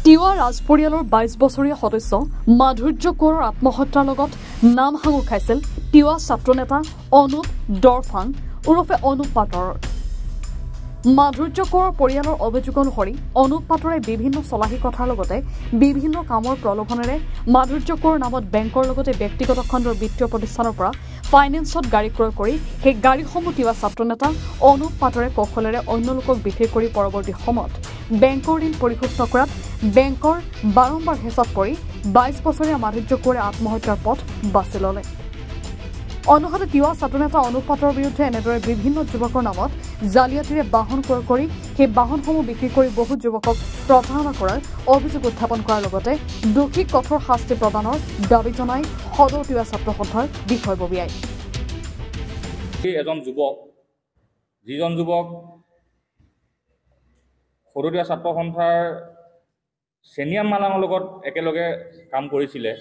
তিৱা ৰাজপৰিয়ালৰ ২২ বছৰীয়া সদস্য মাধুৰ্য কোঁৱৰৰ আত্মহত্যাৰ লগত নাম সাঙুৰ খাইছিল তিৱা ছাত্ৰনেতা অনুপ দৰফাং ওৰফে অনুপ পাটৰ। মাধুৰ্য কোঁৱৰৰ পৰিয়ালৰ অভিযোগ অনুসৰি অনুপ পাটৰে বিভিন্ন চলাহী কথাৰ লগতে বিভিন্ন কামৰ প্ৰলোভনেৰে মাধুৰ্য কোঁৱৰৰ নামত বেংকৰ লগতে ব্যক্তিগত খণ্ডৰ বিত্তীয় প্ৰতিষ্ঠানৰ পৰা ফাইনেন্সত গাড়ী ক্ৰয় কৰি সেই গাড়ীসমূহ তিৱা ছাত্ৰনেতা অনুপ পাটৰে কৌশলেৰে অন্য লোকক বিক্ৰী কৰি পৰৱৰ্তী সময়ত বেংকৰ ঋণ পৰিশোধ নকৰাত বেংকৰ বাৰম্বাৰ হেঁচাত পৰি ২২ বছৰীয়া মাধুৰ্য কোঁৱৰে আত্মহত্যাৰ পথ বাছি ল'লে। অন্যহাতে তিৱা ছাত্ৰনেতা অনুপ পাটৰ বিৰুদ্ধে এনেদৰে বিভিন্ন যুৱকৰ নামত জালিয়াতিৰে বাহন ক্ৰয় কৰি সেই বাহনসমূহ বিক্ৰী কৰি বহু যুৱকক প্ৰতাৰণা কৰাৰ অভিযোগ উত্থাপন কৰাৰ লগতে দোষীক কঠোৰ শাস্তি প্ৰদানৰ দাবী জনাই সদৌ তিৱা ছাত্ৰ সন্থাৰ বিষয়ববীয়াই। এজন যুৱক যিজন যুৱক সদৌ তিৱা ছাত্ৰ সন্থাৰ চেনিয়াম মালাঙৰ লগত একেলগে কাম কৰিছিলে,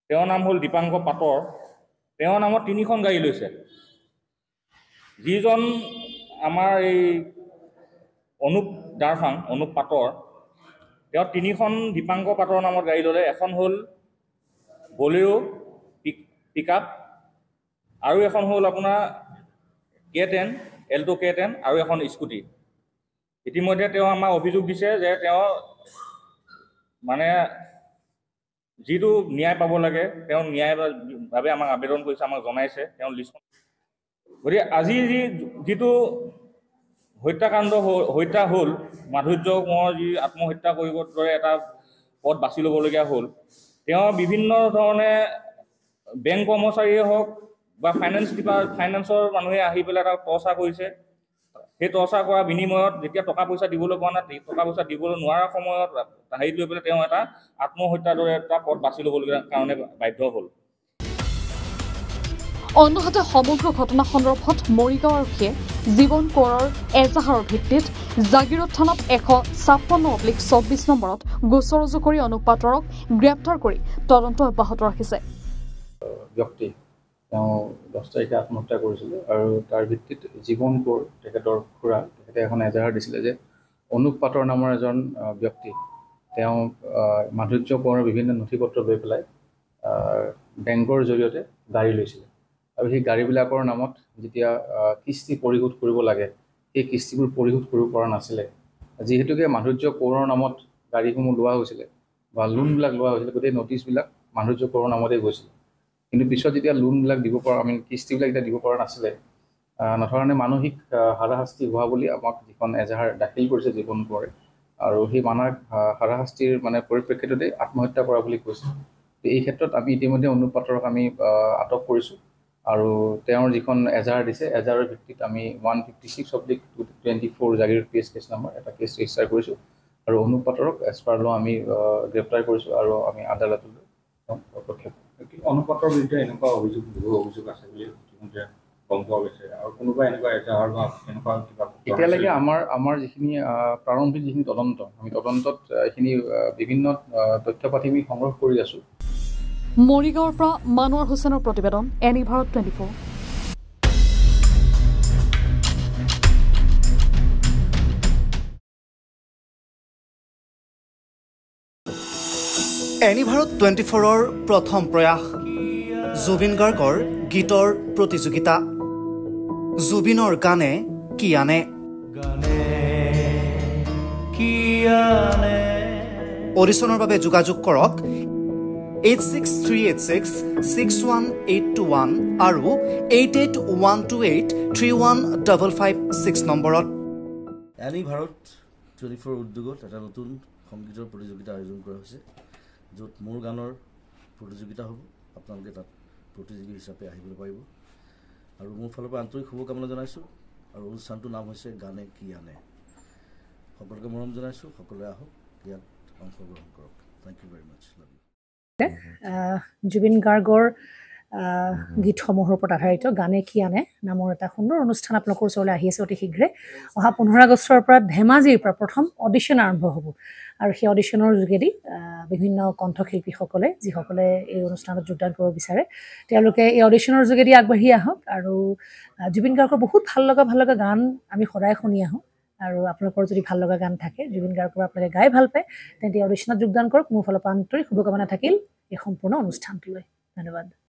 তেওঁৰ নাম হ'ল দীপাংকৰ পাটৰ। তেওঁৰ নামত ৩খন গাড়ী লৈছে। যিজন আমাৰ এই অনুপ দাৰফাং অনুপ পাটৰ, তেওঁ ৩খন দীপাংকৰ পাটৰ নামত গাড়ী ল'লে। এখন হ'ল বলেৰো পিকআপ, আৰু এখন হ'ল আপোনাৰ K10 এল্টো K10, আৰু এখন স্কুটি। ইতিমধ্যে তেওঁ আমাক অভিযোগ দিছে যে তেওঁ মানে যিটো ন্যায় পাব লাগে তেওঁ ন্যায়ৰ বাবে আমাক আবেদন কৰিছে, আমাক জনাইছে তেওঁ লিষ্ট। গতিকে আজি যিটো হত্যা হ'ল মাধুৰ্য কোঁৱৰ যি আত্মহত্যা কৰিব দৰে এটা পথ বাছি ল'বলগীয়া হ'ল, তেওঁ বিভিন্ন ধৰণে বেংক কৰ্মচাৰীয়ে হওক বা ফাইনেন্সৰ মানুহে আহি পেলাই এটা টৰ্চাৰ কৰিছে। সেই টৰ্চাৰ কৰাৰ বিনিময়ত যেতিয়া টকা পইচা দিবলৈ পোৱা নাই, টকা পইচা দিবলৈ নোৱাৰাৰ সময়ত হেৰি লৈ পেলাই তেওঁ এটা আত্মহত্যাৰ দৰে এটা পথ বাছি ল'বলগীয়া কাৰণে বাধ্য হ'ল। অন্যহাতে সমগ্ৰ ঘটনা সন্দৰ্ভত মৰিগাঁও আৰক্ষীয়ে জীৱন কোঁৱৰৰ এজাহাৰৰ ভিত্তিত জাগিৰোড থানাত ১৫/২৪ নম্বৰত গোচৰ ৰুজু কৰি অনুপ পাটৰক গ্ৰেপ্তাৰ কৰি তদন্ত অব্যাহত ৰাখিছে। ব্যক্তি তেওঁ 10 তাৰিখে আত্মহত্যা কৰিছিলে আৰু তাৰ ভিত্তিত জীৱন কোঁৱৰ তেখেতৰ খুৰা তেখেতে এখন এজাহাৰ দিছিলে যে অনুপ পাটৰ নামৰ এজন ব্যক্তি তেওঁ মাধুৰ্য কোঁৱৰৰ বিভিন্ন নথি পত্ৰ লৈ পেলাই বেংকৰ জৰিয়তে গাড়ী লৈছিলে, আৰু সেই গাড়ীবিলাকৰ নামত যেতিয়া কিস্তি পৰিশোধ কৰিব লাগে সেই কিস্তিবোৰ পৰিশোধ কৰিব পৰা নাছিলে। যিহেতুকে মাধুৰ্য কোঁৱৰৰ নামত গাড়ীসমূহ লোৱা হৈছিলে বা লোনবিলাক লোৱা হৈছিলে, গোটেই নটিচবিলাক মাধুৰ্য কোঁৱৰৰ নামতে গৈছিলে। কিন্তু পিছত যেতিয়া লোনবিলাক দিব পৰা কিস্তিবিলাক যেতিয়া দিব পৰা নাছিলে, নথৰণে মানসিক হাৰাশাস্তি হোৱা বুলি আমাক যিখন এজাহাৰ দাখিল কৰিছে জীৱন কোঁৱৰে, আৰু সেই মানসিক হাৰাশাস্তিৰ পৰিপ্ৰেক্ষিততে আত্মহত্যা কৰা বুলি কৈছে। এই ক্ষেত্ৰত আমি ইতিমধ্যে অনুপ পাটৰক আমি আটক কৰিছোঁ, আৰু তেওঁৰ যিখন এজাহাৰ দিছে এজাহাৰৰ ভিত্তিত আমি 156/24 জাগিৰোড কেছ নম্বৰ এটা কেছ ৰেজিষ্টাৰ কৰিছোঁ, আৰু অনুপ পাটৰক এজ পাৰ ল আমি গ্ৰেপ্তাৰ কৰিছোঁ আৰু আমি আদালতলৈ প্ৰক্ষেপ। অনুপ পাটৰ বিৰুদ্ধে এনেকুৱা অভিযোগ আছে বুলি গম পোৱা গৈছে, আৰু কোনোবা এনেকুৱা এজাহাৰ বা এনেকুৱা কিবা এতিয়ালৈকে আমাৰ যিখিনি প্ৰাৰম্ভিক যিখিনি তদন্তত এইখিনি বিভিন্ন তথ্য পাতি আমি সংগ্ৰহ কৰি আছোঁ। মৰিগাঁৱৰ পৰা মানোৱাৰ হুছেইনৰ প্ৰতিবেদন, এনি ভাৰত 24। এনি ভাৰত 24ৰ প্ৰথম প্ৰয়াস জুবিন গাৰ্গৰ গীতৰ প্ৰতিযোগিতা। জুবিনৰ গানে কি আনে। অডিশ্যনৰ বাবে যোগাযোগ কৰক 8638661821 আৰু 8812831556 নম্বৰত। এনি ভাৰত 24 উদ্যোগত এটা নতুন সংগীতৰ প্ৰতিযোগিতা আয়োজন কৰা হৈছে, য'ত মোৰ গানৰ প্ৰতিযোগিতা হ'ব। আপোনালোকে তাত প্ৰতিযোগী হিচাপে আহিবলৈ পাৰিব, আৰু মোৰ ফালৰ পৰা আন্তৰিক শুভকামনা জনাইছোঁ। আৰু অনুষ্ঠানটোৰ নাম হৈছে গানে কি আনে। সকলোকে মৰম জনাইছোঁ, সকলোৱে আহক, ইয়াত অংশগ্ৰহণ কৰক। Thank you very much. Love you. Zubeen গাৰ্গৰ গীতসমূহৰ ওপৰত আধাৰিত গানে কি আনে নামৰ এটা সুন্দৰ অনুষ্ঠান আপোনালোকৰ ওচৰলৈ আহি আছে অতি শীঘ্ৰে। অহা 15 আগষ্টৰ পৰা ধেমাজিৰ পৰা প্ৰথম অডিশ্যন আৰম্ভ হ'ব, আৰু সেই অডিশ্যনৰ যোগেদি বিভিন্ন কণ্ঠশিল্পীসকলে যিসকলে এই অনুষ্ঠানত যোগদান কৰিব বিচাৰে তেওঁলোকে এই অডিশ্যনৰ যোগেদি আগবাঢ়ি আহক। আৰু জুবিন গাৰ্গৰ বহুত ভাল লগা গান আমি সদায় শুনি আহোঁ, আৰু আপোনালোকৰ যদি ভাল লগা গান থাকে জুবিন গাৰ্গৰ আপোনালোকে গাই ভাল পায় তেন্তে অডিশ্যনত যোগদান কৰক মোৰ ফালৰ পৰা আন্তৰিক শুভকামনা থাকিল এই সম্পূৰ্ণ অনুষ্ঠানটোলৈ ধন্যবাদ